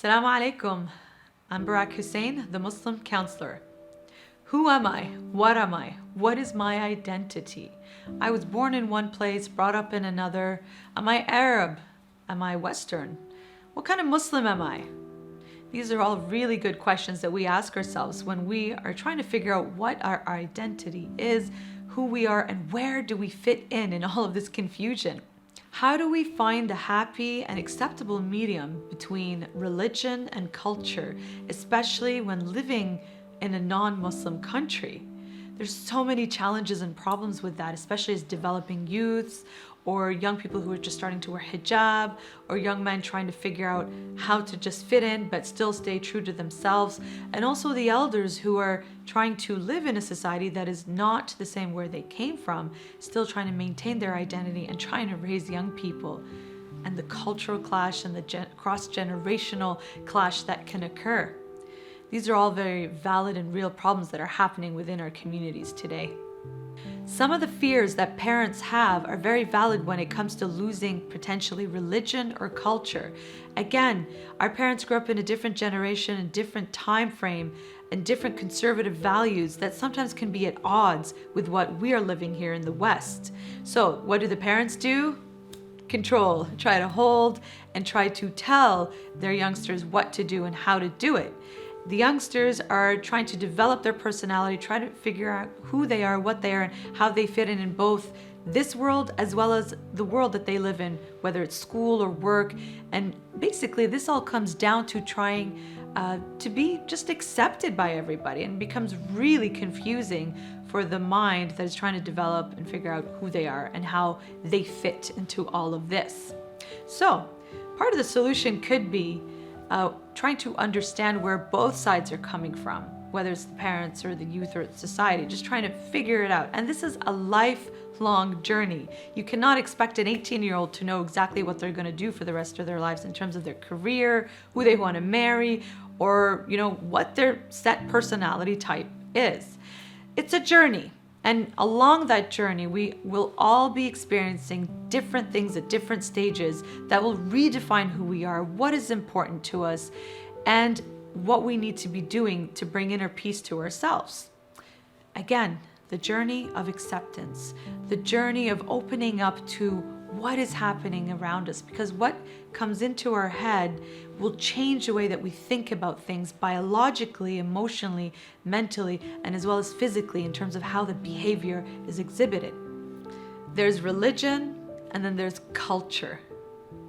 Assalamu alaikum. I'm Berak Hussain, the Muslim counselor. Who am I? What am I? What is my identity? I was born in one place, brought up in another. Am I Arab? Am I Western? What kind of Muslim am I? These are all really good questions that we ask ourselves when we are trying to figure out what our identity is, who we are, and where do we fit in all of this confusion. How do we find a happy and acceptable medium between religion and culture, especially when living in a non-Muslim country? There's so many challenges and problems with that, especially as developing youths or young people who are just starting to wear hijab, or young men trying to figure out how to just fit in but still stay true to themselves, and also the elders who are trying to live in a society that is not the same where they came from, still trying to maintain their identity and trying to raise young people, and the cultural clash and the cross-generational clash that can occur. These are all very valid and real problems that are happening within our communities today. Some of the fears that parents have are very valid when it comes to losing potentially religion or culture. Again, our parents grew up in a different generation, a different time frame, and different conservative values that sometimes can be at odds with what we are living here in the West. So what do the parents do? Control, try to hold, and try to tell their youngsters what to do and how to do it. The youngsters are trying to develop their personality, try to figure out who they are, what they are, and how they fit in both this world as well as the world that they live in, whether it's school or work. And basically this all comes down to trying to be just accepted by everybody, and becomes really confusing for the mind that is trying to develop and figure out who they are and how they fit into all of this. So part of the solution could be trying to understand where both sides are coming from, whether it's the parents or the youth or society, just trying to figure it out. And this is a lifelong journey. You cannot expect an 18-year-old to know exactly what they're going to do for the rest of their lives in terms of their career, who they want to marry, or what their set personality type is. It's a journey. And along that journey, we will all be experiencing different things at different stages that will redefine who we are, what is important to us, and what we need to be doing to bring inner peace to ourselves. Again, the journey of acceptance, the journey of opening up to what is happening around us, because what comes into our head will change the way that we think about things biologically, emotionally, mentally, and as well as physically in terms of how the behavior is exhibited. There's religion, and then there's culture.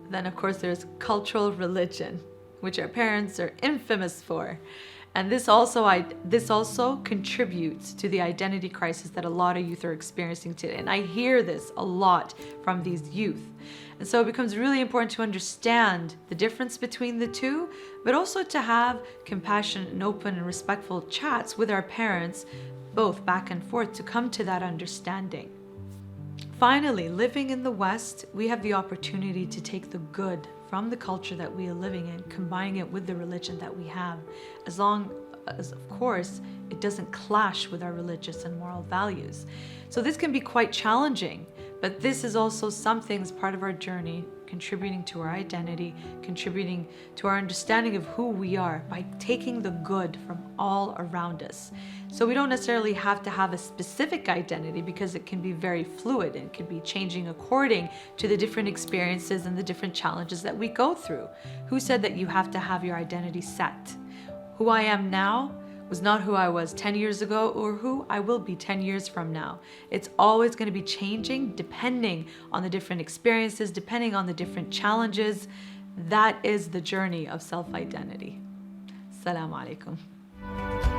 Then of course there's cultural religion, which our parents are infamous for. And this also contributes to the identity crisis that a lot of youth are experiencing today. And I hear this a lot from these youth. And so it becomes really important to understand the difference between the two, but also to have compassionate and open and respectful chats with our parents, both back and forth, to come to that understanding. Finally, living in the West, we have the opportunity to take the good from the culture that we are living in, combining it with the religion that we have, as long as, of course, it doesn't clash with our religious and moral values. So this can be quite challenging, but this is also something as part of our journey, contributing to our identity, contributing to our understanding of who we are by taking the good from all around us. So we don't necessarily have to have a specific identity, because it can be very fluid and can be changing according to the different experiences and the different challenges that we go through. Who said that you have to have your identity set? Who I am now was not who I was 10 years ago or who I will be 10 years from now. It's always going to be changing depending on the different experiences, depending on the different challenges. That is the journey of self-identity. Assalamu alaikum.